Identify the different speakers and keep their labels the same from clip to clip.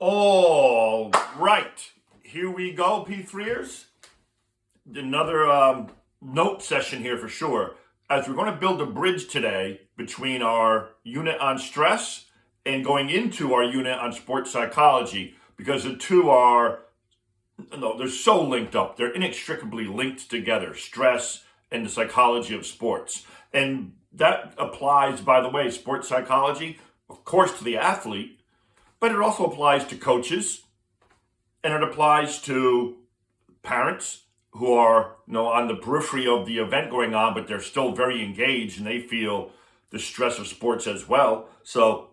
Speaker 1: All right, here we go, P3ers. Another note session here for sure, as we're going to build a bridge today between our unit on stress and going into our unit on sports psychology, because the two are, they're so linked up. They're inextricably linked together, stress and the psychology of sports. And that applies, by the way, sports psychology, of course, to the athlete, but it also applies to coaches, and it applies to parents who are, on the periphery of the event going on, but they're still very engaged and they feel the stress of sports as well. So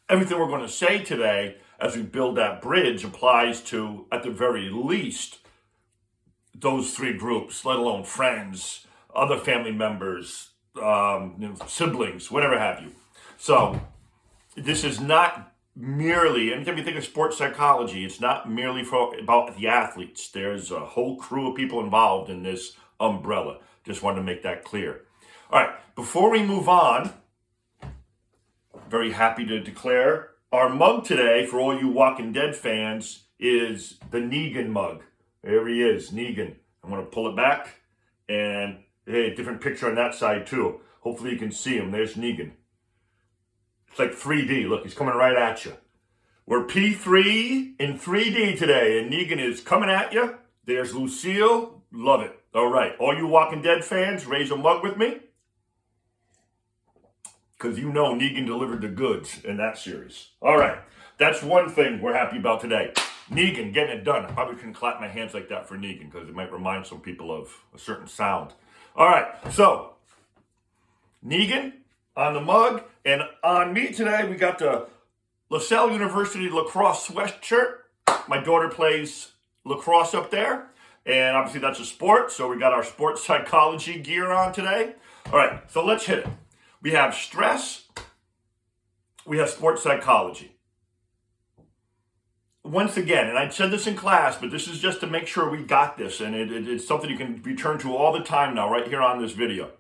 Speaker 1: everything we're going to say today as we build that bridge applies to, at the very least, those three groups, let alone friends, other family members, siblings, whatever have you. So this is not merely, anytime you think of sports psychology, it's not merely about the athletes. There's a whole crew of people involved in this umbrella. Just wanted to make that clear. All right, before we move on, very happy to declare our mug today, for all you Walking Dead fans, is the Negan mug. There he is, Negan. I'm going to pull it back, and hey, different picture on that side too. Hopefully you can see him. There's Negan. It's like 3D. Look, he's coming right at you. We're P3 in 3D today, and Negan is coming at you. There's Lucille. Love it. All right. All you Walking Dead fans, raise a mug with me, because you know Negan delivered the goods in that series. All right. That's one thing we're happy about today. Negan getting it done. I probably couldn't clap my hands like that for Negan, because it might remind some people of a certain sound. All right. So, Negan on the mug, and on me today, we got the LaSalle University lacrosse sweatshirt. My daughter plays lacrosse up there, and obviously that's a sport, so we got our sports psychology gear on today. All right, so let's hit it. We have stress, we have sports psychology. Once again, and I said this in class, but this is just to make sure we got this, and it's something you can return to all the time now, right here on this video.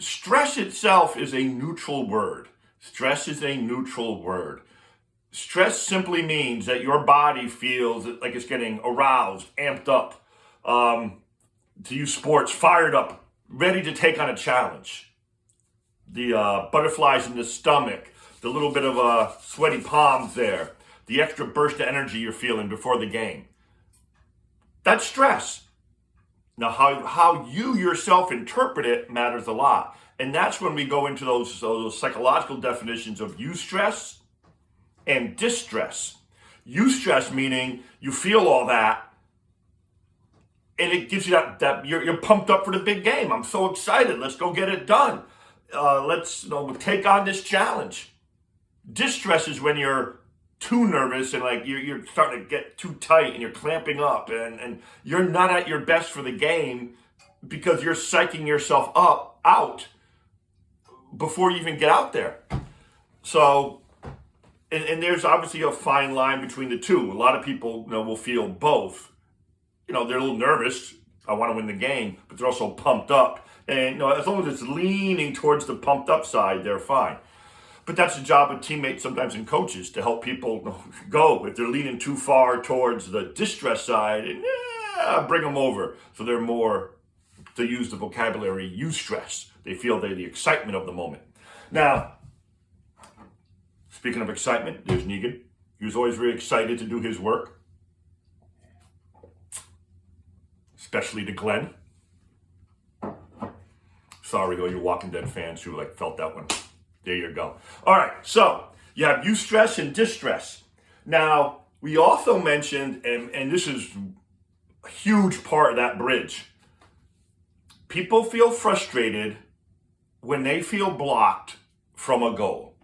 Speaker 1: Stress itself is a neutral word. Stress is a neutral word. Stress simply means that your body feels like it's getting aroused, amped up, to use sports, fired up, ready to take on a challenge. The butterflies in the stomach, the little bit of sweaty palms there, the extra burst of energy you're feeling before the game. That's stress. Now, how you yourself interpret it matters a lot. And that's when we go into those psychological definitions of eustress and distress. Eustress meaning you feel all that, and it gives you that you're pumped up for the big game. I'm so excited. Let's go get it done. Let's take on this challenge. Distress is when you're too nervous and like you're starting to get too tight and you're clamping up and you're not at your best for the game because you're psyching yourself out before you even get out there. So, and there's obviously a fine line between the two. A lot of people will feel both. They're a little nervous. I want to win the game, but they're also pumped up. And as long as it's leaning towards the pumped up side, they're fine. But that's the job of teammates sometimes and coaches, to help people go. If they're leaning too far towards the distress side, bring them over. So they're more, to use the vocabulary, eustress. They feel the excitement of the moment. Now, speaking of excitement, there's Negan. He was always very excited to do his work, especially to Glenn. Sorry, all you Walking Dead fans who felt that one. There you go. All right, so you have eustress and distress. Now, we also mentioned, and this is a huge part of that bridge, people feel frustrated when they feel blocked from a goal.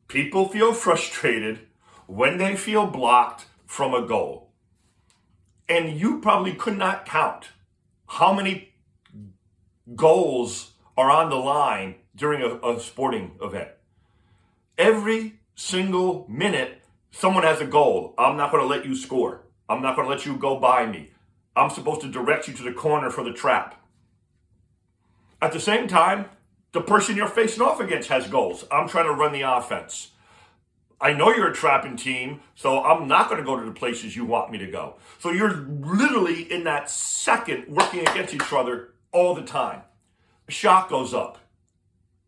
Speaker 1: People feel frustrated when they feel blocked from a goal. And you probably could not count how many goals are on the line during a sporting event. Every single minute, someone has a goal. I'm not going to let you score. I'm not going to let you go by me. I'm supposed to direct you to the corner for the trap. At the same time, the person you're facing off against has goals. I'm trying to run the offense. I know you're a trapping team, so I'm not going to go to the places you want me to go. So you're literally in that second working against each other all the time. A shot goes up.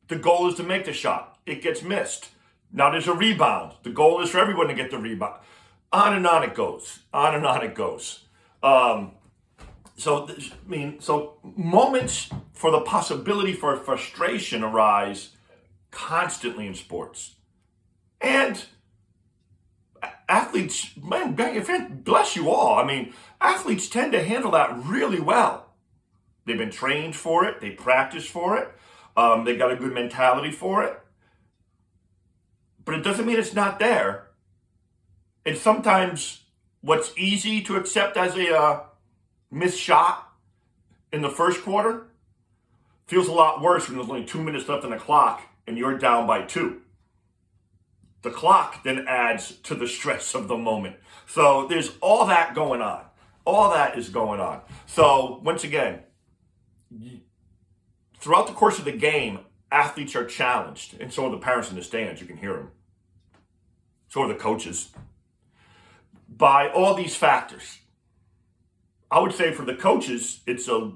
Speaker 1: The goal is to make the shot. It gets missed. Now there's a rebound. The goal is for everyone to get the rebound. On and on it goes. On and on it goes. So moments for the possibility for frustration arise constantly in sports. And athletes, man, bless you all. I mean, athletes tend to handle that really well. They've been trained for it. They practice for it. They got a good mentality for it. But it doesn't mean it's not there. And sometimes what's easy to accept as a missed shot in the first quarter feels a lot worse when there's only 2 minutes left on the clock and you're down by 2. The clock then adds to the stress of the moment. So there's all that going on. All that is going on. So once again, throughout the course of the game, athletes are challenged. And so are the parents in the stands. You can hear them. So are the coaches. By all these factors. I would say for the coaches, it's a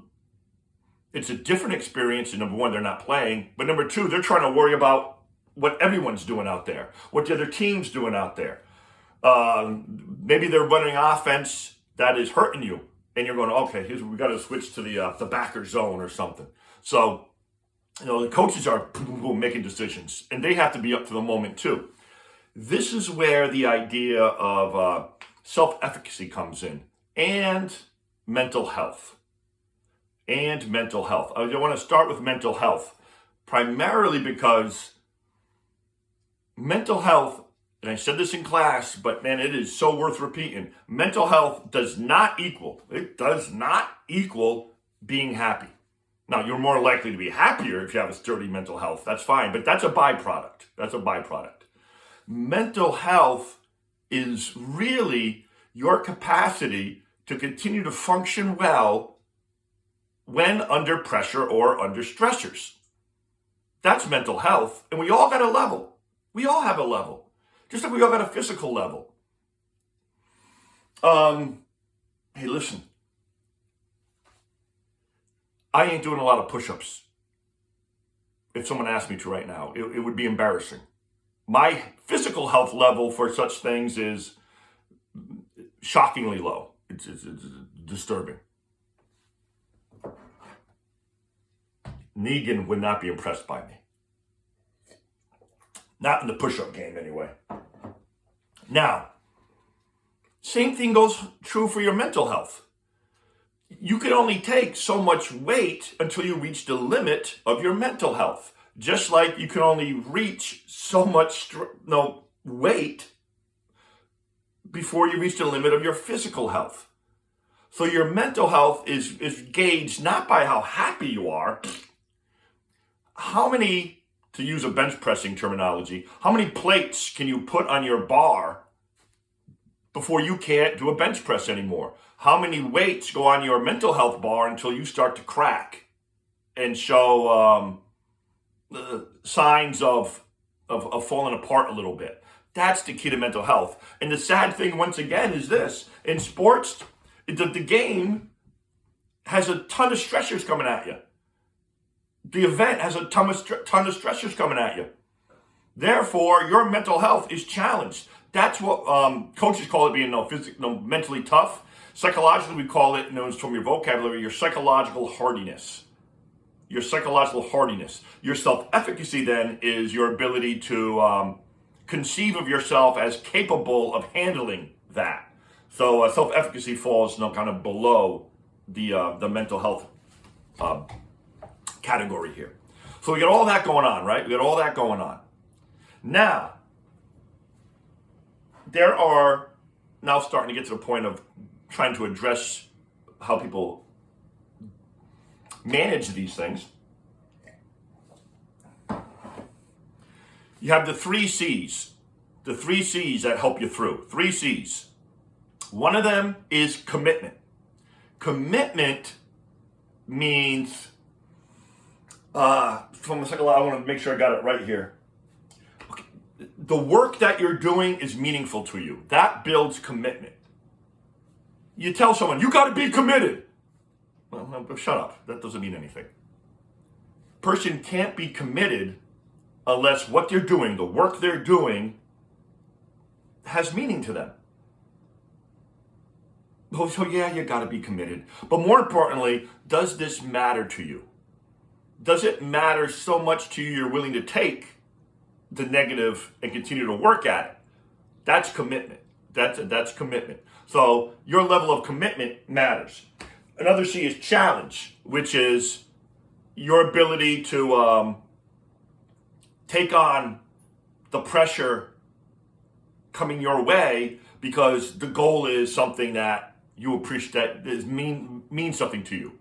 Speaker 1: different experience. And number one, they're not playing. But number two, they're trying to worry about what everyone's doing out there, what the other team's doing out there. Maybe they're running offense that is hurting you, and you're going, okay, we got to switch to the backer zone or something. So, the coaches are making decisions, and they have to be up to the moment too. This is where the idea of self-efficacy comes in, and mental health. I want to start with mental health, primarily because mental health, and I said this in class, but man, it is so worth repeating. Mental health does not equal being happy. Now, you're more likely to be happier if you have a sturdy mental health. That's fine, but that's a byproduct. Mental health is really your capacity to continue to function well when under pressure or under stressors. That's mental health, and we all got a level. We all have a level, just like we all got a physical level. Hey, listen. I ain't doing a lot of push-ups. If someone asked me to right now, it would be embarrassing. My physical health level for such things is shockingly low. It's disturbing. Negan would not be impressed by me. Not in the push-up game, anyway. Now, same thing goes true for your mental health. You can only take so much weight until you reach the limit of your mental health. Just like you can only reach so much weight before you reach the limit of your physical health. So your mental health is gauged not by how happy you are, how many, to use a bench pressing terminology, how many plates can you put on your bar before you can't do a bench press anymore? How many weights go on your mental health bar until you start to crack and show signs of falling apart a little bit? That's the key to mental health. And the sad thing, once again, is this. In sports, the game has a ton of stressors coming at you. The event has a ton of stressors coming at you. Therefore, your mental health is challenged. That's what coaches call it being mentally tough. Psychologically, we call it, known from your vocabulary, your psychological hardiness. Your psychological hardiness. Your self-efficacy, then, is your ability to conceive of yourself as capable of handling that. So self-efficacy falls kind of below the mental health category here. So we got all that going on, right? We got all that going on. Now, there are now starting to get to the point of trying to address how people manage these things. You have the 3 C's. The 3 C's that help you through. 3 C's. One of them is commitment. Commitment means, from a second, I want to make sure I got it right here. Okay. the work that you're doing is meaningful to you. That builds commitment. You tell someone, you got to be committed. Well, shut up. That doesn't mean anything. Person can't be committed unless what they're doing, the work they're doing, has meaning to them. So yeah, you got to be committed. But more importantly, does this matter to you? Does it matter so much to you you're willing to take the negative and continue to work at it? That's commitment. That's commitment. So your level of commitment matters. Another C is challenge, which is your ability to take on the pressure coming your way because the goal is something that you appreciate, that means something to you.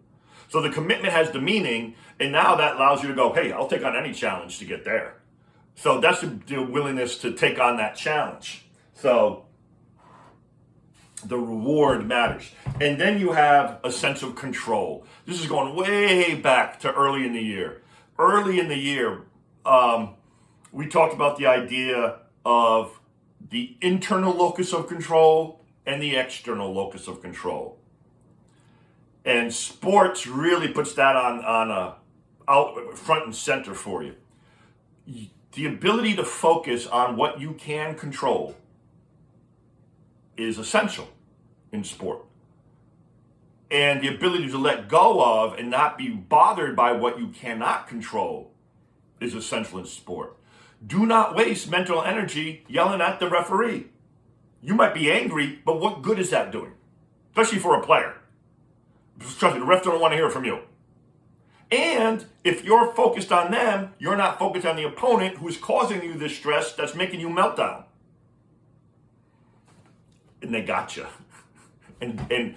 Speaker 1: So the commitment has the meaning, and now that allows you to go, hey, I'll take on any challenge to get there. So that's the willingness to take on that challenge. So the reward matters. And then you have a sense of control. This is going way back to early in the year. Early in the year, we talked about the idea of the internal locus of control and the external locus of control. And sports really puts that on out front and center for you. The ability to focus on what you can control is essential in sport. And the ability to let go of and not be bothered by what you cannot control is essential in sport. Do not waste mental energy yelling at the referee. You might be angry, but what good is that doing? Especially for a player. Trust me, the ref don't want to hear from you. And if you're focused on them, you're not focused on the opponent who's causing you this stress that's making you melt down. And they got you. And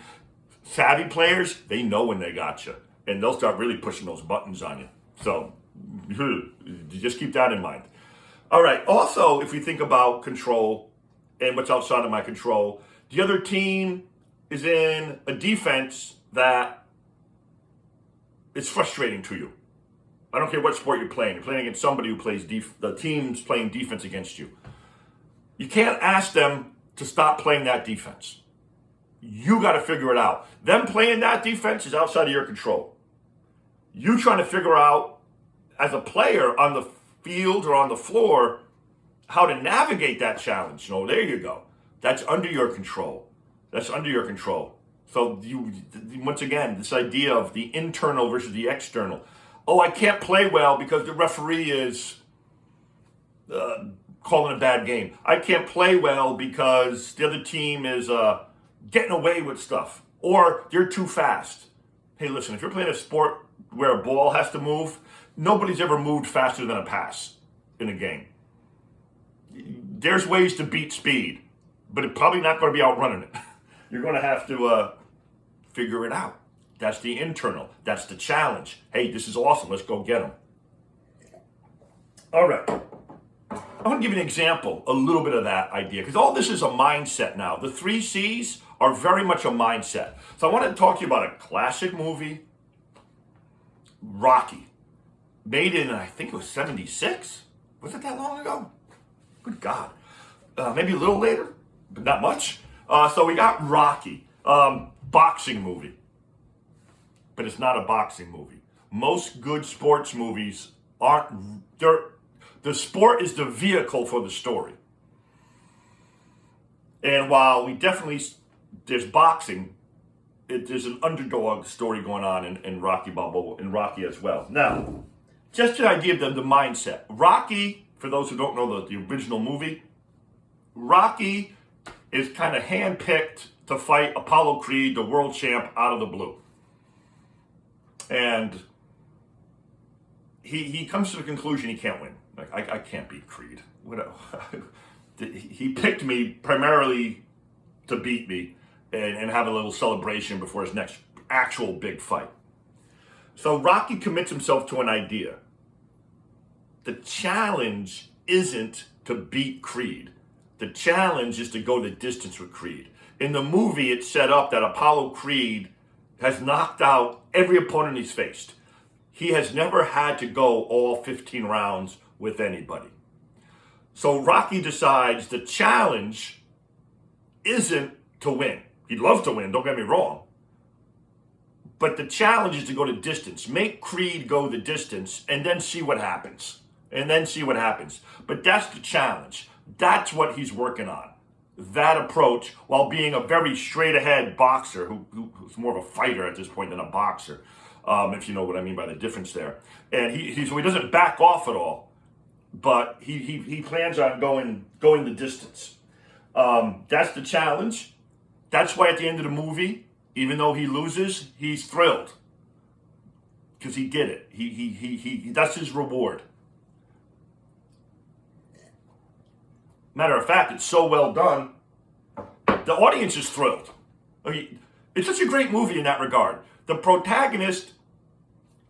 Speaker 1: savvy players, they know when they got you. And they'll start really pushing those buttons on you. So just keep that in mind. All right. Also, if we think about control and what's outside of my control, the other team is in a defense that is frustrating to you. I don't care what sport you're playing. You're playing against somebody who plays the team's playing defense against you. You can't ask them to stop playing that defense. You got to figure it out. Them playing that defense is outside of your control. You trying to figure out as a player on the field or on the floor how to navigate that challenge. No, there you go. That's under your control. That's under your control. So you, once again, this idea of the internal versus the external. Oh, I can't play well because the referee is calling a bad game. I can't play well because the other team is getting away with stuff. Or they're too fast. Hey, listen, if you're playing a sport where a ball has to move, nobody's ever moved faster than a pass in a game. There's ways to beat speed, but it's probably not going to be outrunning it. You're going to have to figure it out. That's the internal. That's the challenge. Hey, this is awesome. Let's go get them. All right. I want to give you an example, a little bit of that idea, because all this is a mindset now. The 3 C's are very much a mindset. So I want to talk to you about a classic movie, Rocky, made in, I think it was 76. Was it that long ago? Good God. Maybe a little later, but not much. So we got Rocky, boxing movie. But it's not a boxing movie. Most good sports movies aren't, the sport is the vehicle for the story. And while we definitely, there's boxing, there's an underdog story going on in Rocky Balboa, in Rocky as well. Now, just the idea of the mindset. Rocky, for those who don't know the original movie, Rocky is kind of handpicked to fight Apollo Creed, the world champ, out of the blue. And he comes to the conclusion he can't win. Like, I can't beat Creed. He picked me primarily to beat me and have a little celebration before his next actual big fight. So Rocky commits himself to an idea. The challenge isn't to beat Creed. The challenge is to go the distance with Creed. In the movie, it's set up that Apollo Creed has knocked out every opponent he's faced. He has never had to go all 15 rounds with anybody. So Rocky decides the challenge isn't to win. He'd love to win, don't get me wrong. But the challenge is to go the distance. Make Creed go the distance and then see what happens. But that's the challenge. That's what he's working on. That approach, while being a very straight-ahead boxer, who's more of a fighter at this point than a boxer, if you know what I mean by the difference there. And so he doesn't back off at all, but he plans on going the distance. That's the challenge. That's why at the end of the movie, even though he loses, he's thrilled because he did it. He that's his reward. Matter of fact, it's so well done, the audience is thrilled. I mean, it's such a great movie in that regard. The protagonist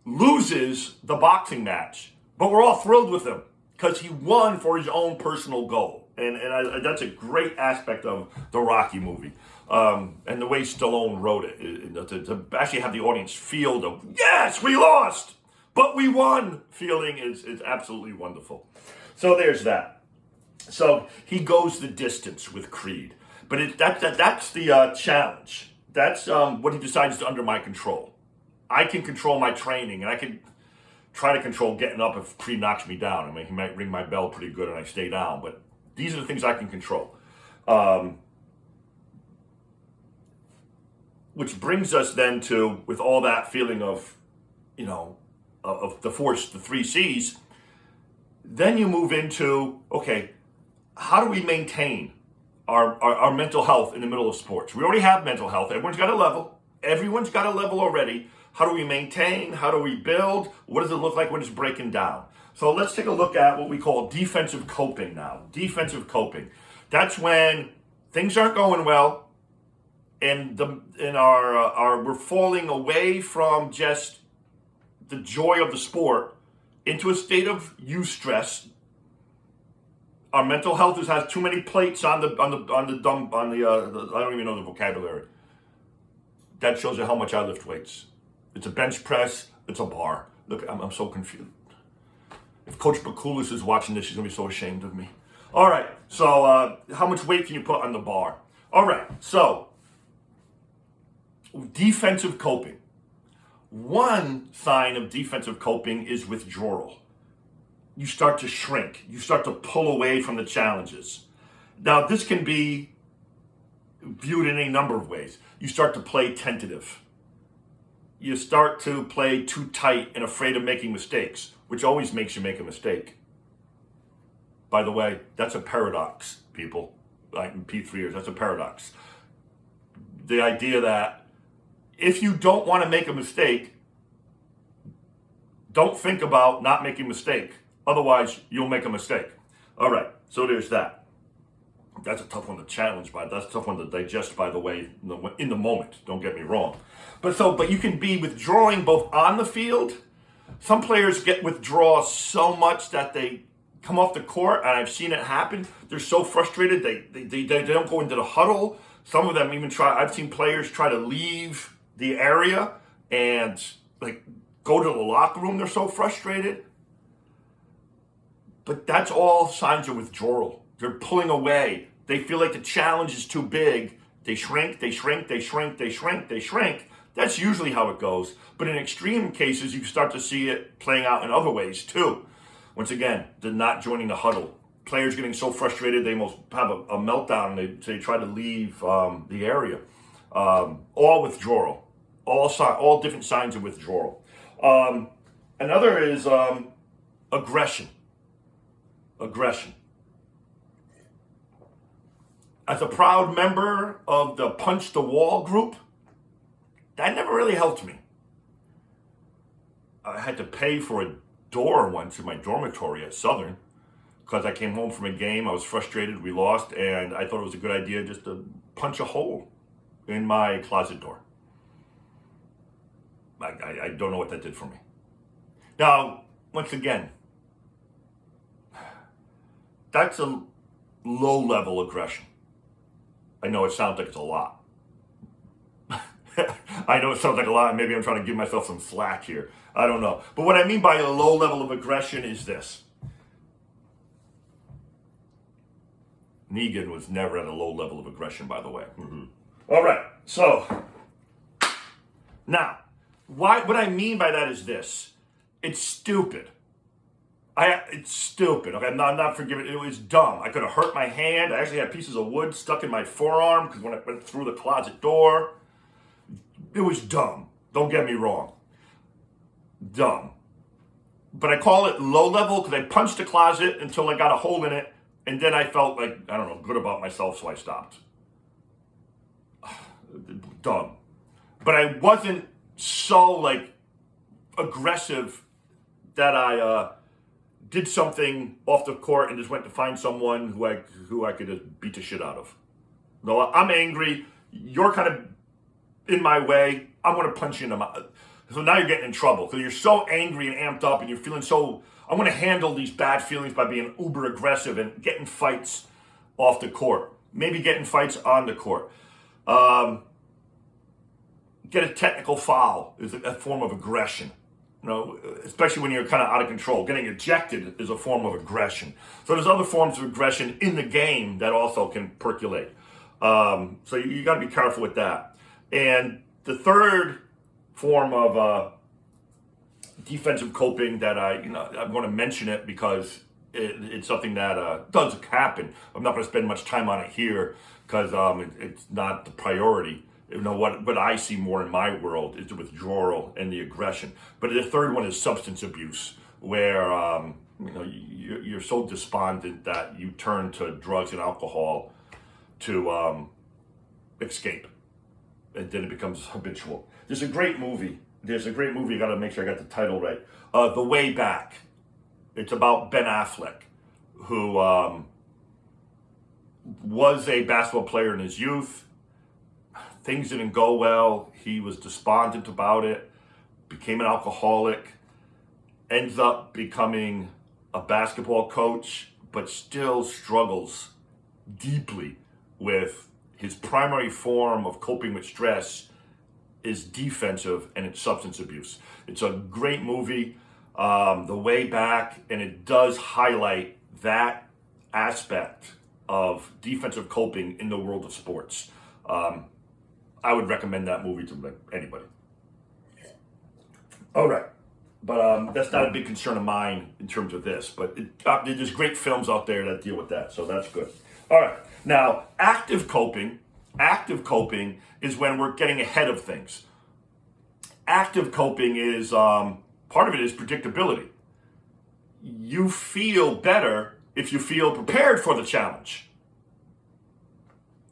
Speaker 1: loses the boxing match, but we're all thrilled with him because he won for his own personal goal. And that's a great aspect of the Rocky movie. And the way Stallone wrote it, to actually have the audience feel the, yes, we lost, but we won feeling is absolutely wonderful. So there's that. So he goes the distance with Creed. But that's the challenge. That's what he decides to under my control. I can control my training, and I can try to control getting up if Creed knocks me down. I mean, he might ring my bell pretty good and I stay down, but these are the things I can control. Which brings us then to, with all that feeling of, of the force, the 3 C's, then you move into, okay, how do we maintain our mental health in the middle of sports? We already have mental health. Everyone's got a level. Everyone's got a level already. How do we maintain? How do we build? What does it look like when it's breaking down? So let's take a look at what we call defensive coping now. Defensive coping. That's when things aren't going well, and we're falling away from just the joy of the sport into a state of eustress. Our mental health has too many plates on the I don't even know the vocabulary. That shows you how much I lift weights. It's a bench press. It's a bar. Look, I'm so confused. If Coach Bakulis is watching this, she's gonna be so ashamed of me. All right. So how much weight can you put on the bar? All right. So defensive coping. One sign of defensive coping is withdrawal. You start to shrink. You start to pull away from the challenges. Now, this can be viewed in a number of ways. You start to play tentative. You start to play too tight and afraid of making mistakes, which always makes you make a mistake. By the way, that's a paradox, people. Like in P3ers, that's a paradox. The idea that if you don't want to make a mistake, don't think about not making a mistake. Otherwise, you'll make a mistake. All right, so there's that. That's a tough one to challenge, that's a tough one to digest, by the way, in the moment. Don't get me wrong. But you can be withdrawing both on the field. Some players withdraw so much that they come off the court, and I've seen it happen. They're so frustrated, they don't go into the huddle. Some of them even I've seen players try to leave the area and go to the locker room. They're so frustrated. But that's all signs of withdrawal. They're pulling away. They feel like the challenge is too big. They shrink. That's usually how it goes. But in extreme cases, you start to see it playing out in other ways too. Once again, they're not joining the huddle. Players getting so frustrated, they almost have a meltdown. They try to leave the area. All withdrawal. All different signs of withdrawal. Another is aggression. As a proud member of the Punch the Wall group, that never really helped me. I had to pay for a door once in my dormitory at Southern because I came home from a game. I was frustrated. We lost, and I thought it was a good idea just to punch a hole in my closet door. I don't know what that did for me. Now, once again, that's a low-level aggression. I know it sounds like it's a lot. I know it sounds like a lot, and maybe I'm trying to give myself some slack here. I don't know. But what I mean by a low level of aggression is this. Negan was never at a low level of aggression, by the way. All right, so now, what I mean by that is this. It's stupid. It's stupid. Okay, I'm not forgiving. It was dumb. I could have hurt my hand. I actually had pieces of wood stuck in my forearm because when I went through the closet door, it was dumb. Don't get me wrong. Dumb. But I call it low level because I punched the closet until I got a hole in it, and then I felt like, I don't know, good about myself, so I stopped. Dumb. But I wasn't so like aggressive that I did something off the court and just went to find someone who I could just beat the shit out of. No, I'm angry. You're kind of in my way. I'm going to punch you in the mouth. So now you're getting in trouble because you're so angry and amped up and you're feeling so, I'm going to handle these bad feelings by being uber aggressive and getting fights off the court. Maybe getting fights on the court. Get a technical foul is a form of aggression. You know, especially when you're kind of out of control. Getting ejected is a form of aggression. So there's other forms of aggression in the game that also can percolate. So you got to be careful with that. And the third form of defensive coping that I'm going to mention it because it's something that does happen. I'm not going to spend much time on it here because it's not the priority. You know, what I see more in my world is the withdrawal and the aggression. But the third one is substance abuse, where you're so despondent that you turn to drugs and alcohol to escape, and then it becomes habitual. There's a great movie. I got to make sure I got the title right. The Way Back. It's about Ben Affleck, who was a basketball player in his youth. Things didn't go well. He was despondent about it, became an alcoholic, ends up becoming a basketball coach, but still struggles deeply with his primary form of coping with stress is defensive and it's substance abuse. It's a great movie, The Way Back, and it does highlight that aspect of defensive coping in the world of sports. I would recommend that movie to anybody. All right. But that's not a big concern of mine in terms of this. But there's great films out there that deal with that. So that's good. All right. Now, active coping is when we're getting ahead of things. Active coping is, part of it is predictability. You feel better if you feel prepared for the challenge.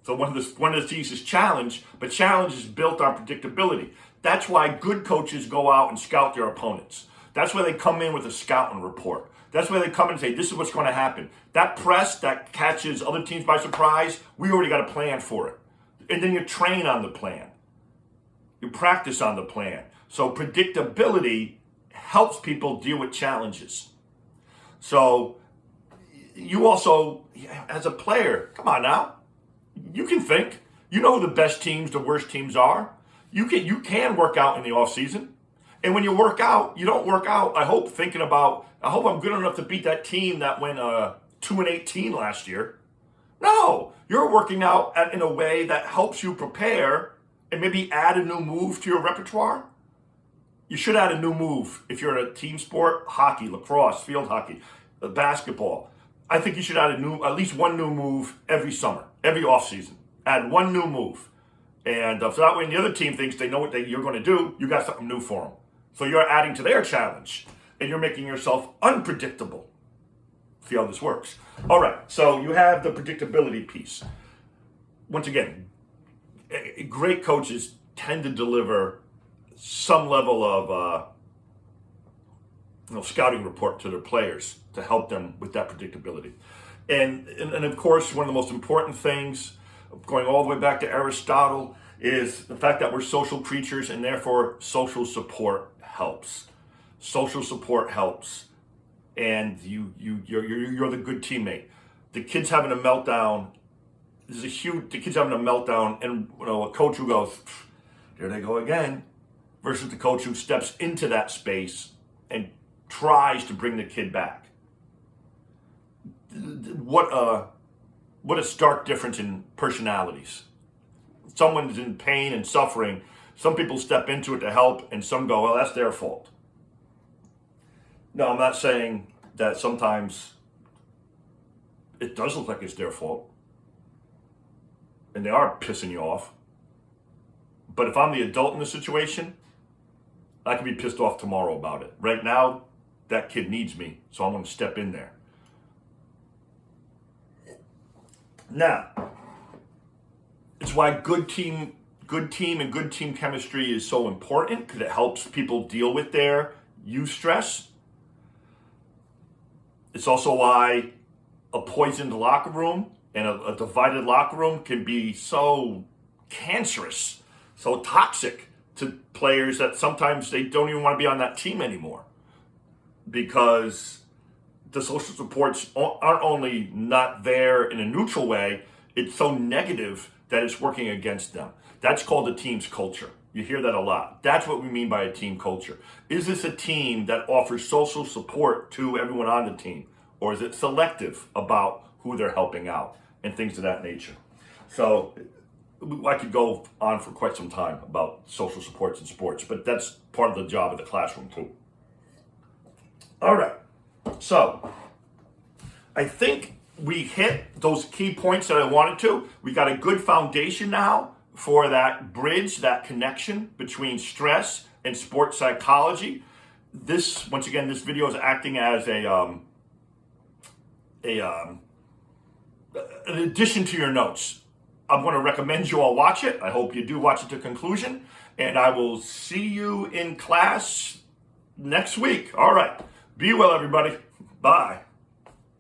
Speaker 1: So one of the T's is challenge, but challenge is built on predictability. That's why good coaches go out and scout their opponents. That's why they come in with a scouting report. That's why they come in and say, this is what's going to happen. That press that catches other teams by surprise, we already got a plan for it. And then you train on the plan. You practice on the plan. So predictability helps people deal with challenges. So you also, as a player, come on now. You can think. You know who the best teams, the worst teams are. You can work out in the off season. And when you work out, you don't work out, I hope, thinking about, I hope I'm good enough to beat that team that went 2-18 last year. No, you're working out in a way that helps you prepare and maybe add a new move to your repertoire. You should add a new move if you're in a team sport, hockey, lacrosse, field hockey, basketball. I think you should add at least one new move every summer, every off season. Add one new move. And so that way when the other team thinks they know what you're going to do, you got something new for them. So you're adding to their challenge and you're making yourself unpredictable. See how this works. All right, so you have the predictability piece. Once again, great coaches tend to deliver some level of scouting report to their players to help them with that predictability. And of course, one of the most important things, going all the way back to Aristotle, is the fact that we're social creatures and therefore social support helps. Social support helps. And you're the good teammate. The kid's having a meltdown. The kid's having a meltdown, and a coach who goes, there they go again, versus the coach who steps into that space and tries to bring the kid back. What what a stark difference in personalities. Someone's in pain and suffering. Some people step into it to help, and some go, well, that's their fault. No, I'm not saying that sometimes it does look like it's their fault, and they are pissing you off. But if I'm the adult in the situation, I can be pissed off tomorrow about it. Right now, that kid needs me, so I'm going to step in there. Now, it's why good team and good team chemistry is so important, because it helps people deal with their eustress. It's also why a poisoned locker room and a divided locker room can be so cancerous, so toxic to players that sometimes they don't even want to be on that team anymore, because the social supports aren't only not there in a neutral way, it's so negative that it's working against them. That's called a team's culture. You hear that a lot. That's what we mean by a team culture. Is this a team that offers social support to everyone on the team? Or is it selective about who they're helping out and things of that nature? So I could go on for quite some time about social supports in sports, but that's part of the job of the classroom too. All right. So I think we hit those key points that I wanted to. We got a good foundation now for that bridge, that connection between stress and sports psychology. This, once again, this video is acting as an addition to your notes. I'm going to recommend you all watch it. I hope you do watch it to conclusion. And I will see you in class next week. All right. Be well, everybody. Bye.